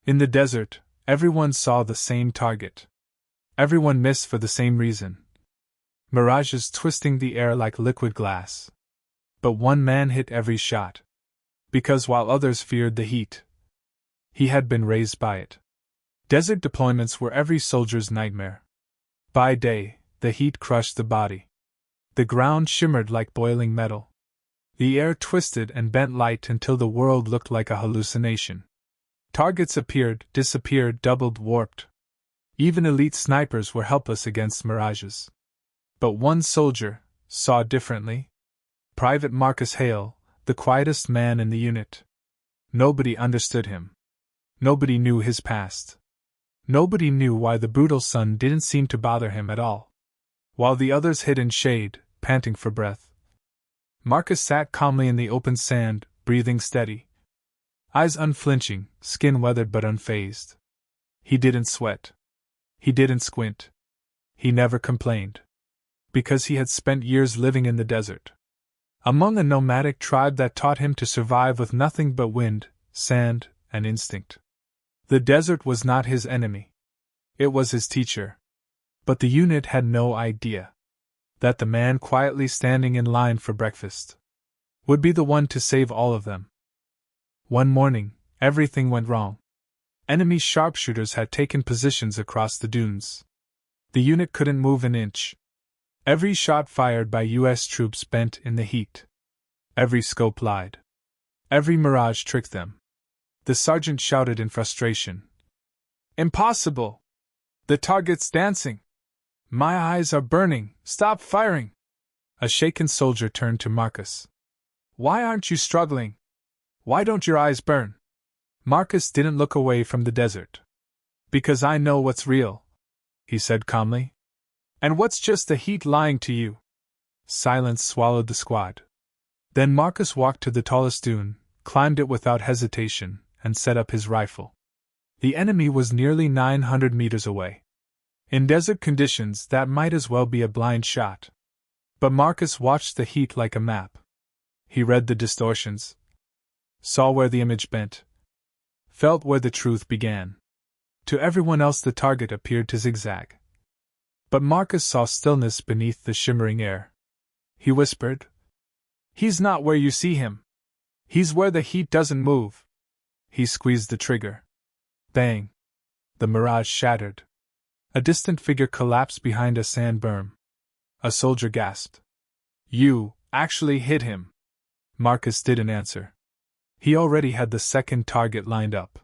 In the desert, everyone saw the same target. Everyone missed for the same reason. Mirages twisting the air like liquid glass. But one man hit every shot. Because while others feared the heat, he had been raised by it. Desert deployments were every soldier's nightmare. By day, the heat crushed the body. The ground shimmered like boiling metal. The air twisted and bent light until the world looked like a hallucination. Targets appeared, disappeared, doubled, warped. Even elite snipers were helpless against mirages. But one soldier saw differently. Private Marcus Hale, the quietest man in the unit. Nobody understood him. Nobody knew his past. Nobody knew why the brutal sun didn't seem to bother him at all. While the others hid in shade, panting for breath, Marcus sat calmly in the open sand, breathing steady. Eyes unflinching, skin weathered but unfazed. He didn't sweat. He didn't squint. He never complained. Because he had spent years living in the desert. Among a nomadic tribe that taught him to survive with nothing but wind, sand, and instinct. The desert was not his enemy. It was his teacher. But the unit had no idea that the man quietly standing in line for breakfast would be the one to save all of them. One morning, everything went wrong. Enemy sharpshooters had taken positions across the dunes. The unit couldn't move an inch. Every shot fired by U.S. troops bent in the heat. Every scope lied. Every mirage tricked them. The sergeant shouted in frustration. "Impossible! The target's dancing! My eyes are burning! Stop firing!" A shaken soldier turned to Marcus. "Why aren't you struggling? Why don't your eyes burn?" Marcus didn't look away from the desert. "Because I know what's real," he said calmly. "And what's just the heat lying to you?" Silence swallowed the squad. Then Marcus walked to the tallest dune, climbed it without hesitation, and set up his rifle. The enemy was nearly 900 meters away. In desert conditions, that might as well be a blind shot. But Marcus watched the heat like a map. He read the distortions, saw where the image bent, felt where the truth began. To everyone else, the target appeared to zigzag. But Marcus saw stillness beneath the shimmering air. He whispered, "He's not where you see him. He's where the heat doesn't move." He squeezed the trigger. Bang! The mirage shattered. A distant figure collapsed behind a sand berm. A soldier gasped. "You actually hit him!" Marcus didn't answer. He already had the second target lined up.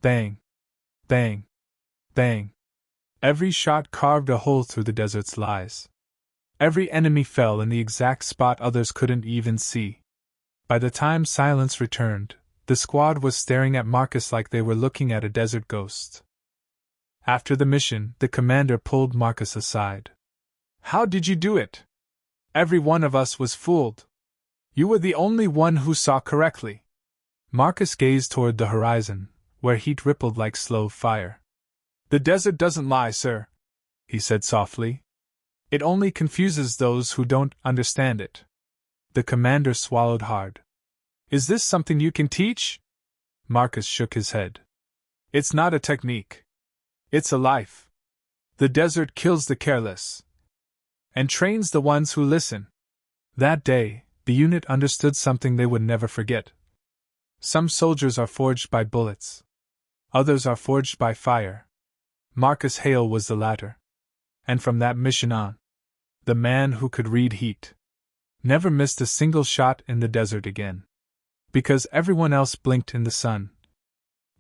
Bang! Bang! Bang! Every shot carved a hole through the desert's lies. Every enemy fell in the exact spot others couldn't even see. By the time silence returned, the squad was staring at Marcus like they were looking at a desert ghost. After the mission, the commander pulled Marcus aside. "How did you do it? Every one of us was fooled. You were the only one who saw correctly." Marcus gazed toward the horizon, where heat rippled like slow fire. "The desert doesn't lie, sir," he said softly. "It only confuses those who don't understand it." The commander swallowed hard. "Is this something you can teach?" Marcus shook his head. "It's not a technique. It's a life. The desert kills the careless and trains the ones who listen." That day, the unit understood something they would never forget. Some soldiers are forged by bullets. Others are forged by fire. Marcus Hale was the latter. And from that mission on, the man who could read heat never missed a single shot in the desert again. Because everyone else blinked in the sun.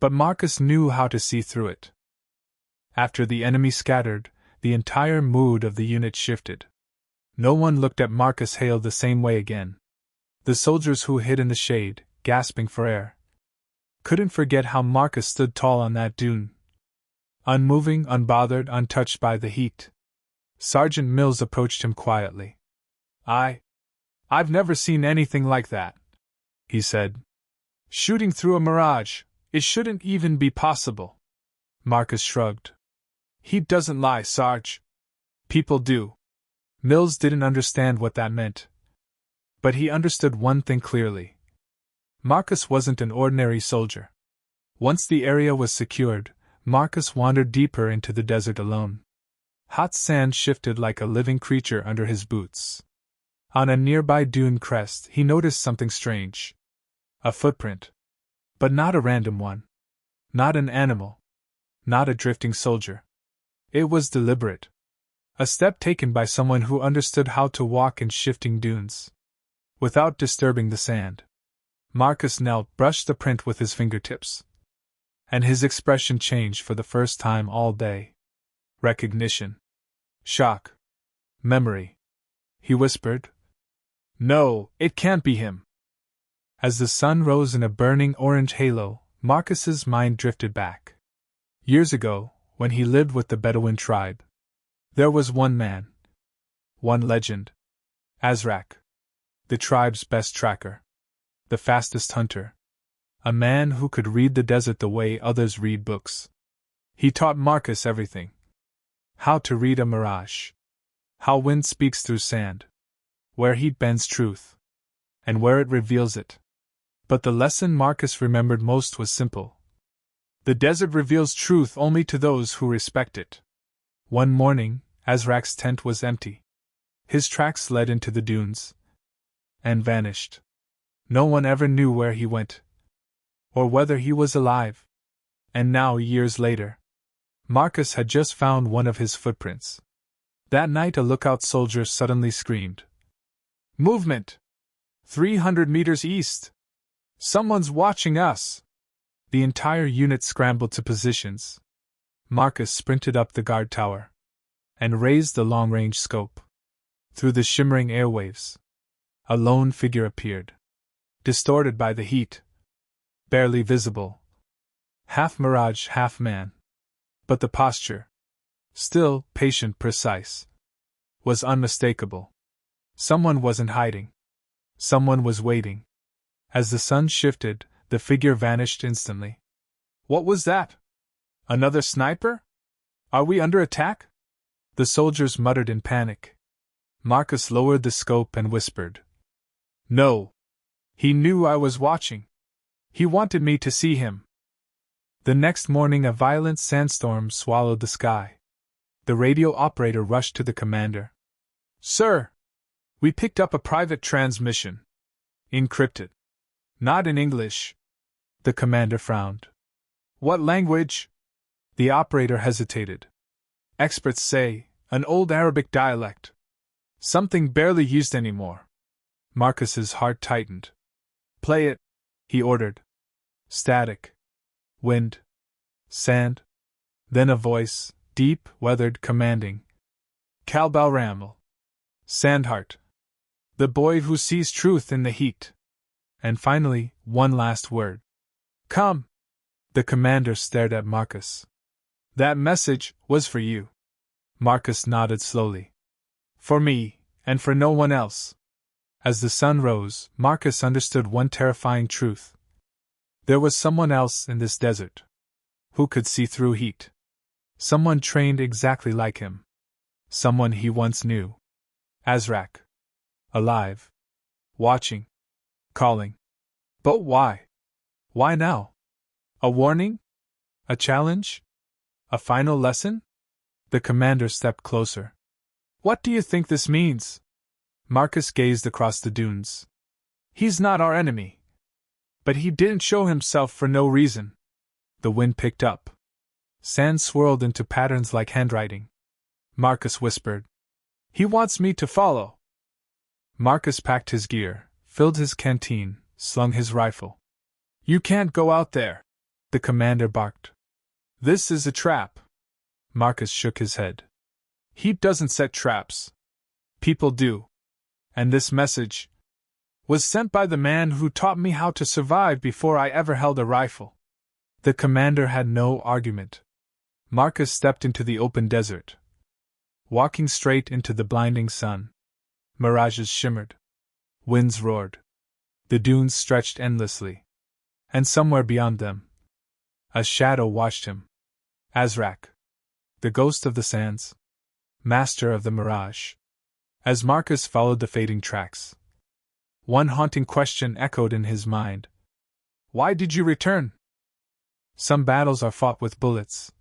But Marcus knew how to see through it. After the enemy scattered, the entire mood of the unit shifted. No one looked at Marcus Hale the same way again. The soldiers who hid in the shade, gasping for air, couldn't forget how Marcus stood tall on that dune. Unmoving, unbothered, untouched by the heat. Sergeant Mills approached him quietly. I've never seen anything like that," he said. "Shooting through a mirage, it shouldn't even be possible." Marcus shrugged. "Heat doesn't lie, Sarge. People do." Mills didn't understand what that meant. But he understood one thing clearly. Marcus wasn't an ordinary soldier. Once the area was secured, Marcus wandered deeper into the desert alone. Hot sand shifted like a living creature under his boots. On a nearby dune crest, he noticed something strange. A footprint. But not a random one. Not an animal. Not a drifting soldier. It was deliberate. A step taken by someone who understood how to walk in shifting dunes. Without disturbing the sand. Marcus knelt, brushed the print with his fingertips. And his expression changed for the first time all day. Recognition. Shock. Memory. He whispered, "No, it can't be him." As the sun rose in a burning orange halo, Marcus's mind drifted back. Years ago, when he lived with the Bedouin tribe, there was one man. One legend. Azrak. The tribe's best tracker. The fastest hunter. A man who could read the desert the way others read books. He taught Marcus everything. How to read a mirage. How wind speaks through sand. Where heat bends truth. And where it reveals it. But the lesson Marcus remembered most was simple. The desert reveals truth only to those who respect it. One morning, Azrak's tent was empty. His tracks led into the dunes. And vanished. No one ever knew where he went. Or whether he was alive. And now, years later, Marcus had just found one of his footprints. That night a lookout soldier suddenly screamed. "Movement! 300 meters east! Someone's watching us!" The entire unit scrambled to positions. Marcus sprinted up the guard tower. And raised the long-range scope. Through the shimmering airwaves, a lone figure appeared. Distorted by the heat. Barely visible. Half mirage, half man. But the posture, still, patient, precise, was unmistakable. Someone wasn't hiding. Someone was waiting. As the sun shifted, the figure vanished instantly. "What was that? Another sniper? Are we under attack?" The soldiers muttered in panic. Marcus lowered the scope and whispered, "No. He knew I was watching. He wanted me to see him." The next morning a violent sandstorm swallowed the sky. The radio operator rushed to the commander. "Sir! We picked up a private transmission. Encrypted. Not in English." The commander frowned. "What language?" The operator hesitated. "Experts say, an old Arabic dialect. Something barely used anymore." Marcus's heart tightened. "Play it," he ordered. Static. Wind. Sand. Then a voice, deep, weathered, commanding. "Kalbal Ramel. Sandheart. The boy who sees truth in the heat." And finally, one last word. "Come." The commander stared at Marcus. "That message was for you." Marcus nodded slowly. "For me, and for no one else." As the sun rose, Marcus understood one terrifying truth. There was someone else in this desert who could see through heat. Someone trained exactly like him. Someone he once knew. Azrak. Alive. Watching. Calling. But why? Why now? A warning? A challenge? A final lesson? The commander stepped closer. "What do you think this means?" Marcus gazed across the dunes. "He's not our enemy. But he didn't show himself for no reason." The wind picked up. Sand swirled into patterns like handwriting. Marcus whispered, "He wants me to follow." Marcus packed his gear, filled his canteen, slung his rifle. "You can't go out there," the commander barked. "This is a trap." Marcus shook his head. "He doesn't set traps. People do. And this message was sent by the man who taught me how to survive before I ever held a rifle." The commander had no argument. Marcus stepped into the open desert, walking straight into the blinding sun. Mirages shimmered. Winds roared. The dunes stretched endlessly. And somewhere beyond them, a shadow watched him. Azrak. The ghost of the sands. Master of the mirage. As Marcus followed the fading tracks, one haunting question echoed in his mind. "Why did you return?" Some battles are fought with bullets.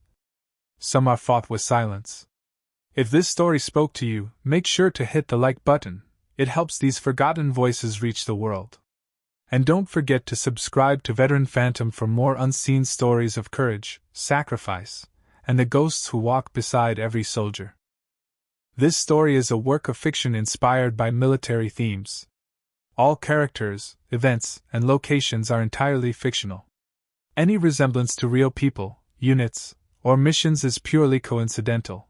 Some are fought with silence. If this story spoke to you, make sure to hit the like button. It helps these forgotten voices reach the world. And don't forget to subscribe to Veteran Phantom for more unseen stories of courage, sacrifice, and the ghosts who walk beside every soldier. This story is a work of fiction inspired by military themes. All characters, events, and locations are entirely fictional. Any resemblance to real people, units, or missions is purely coincidental.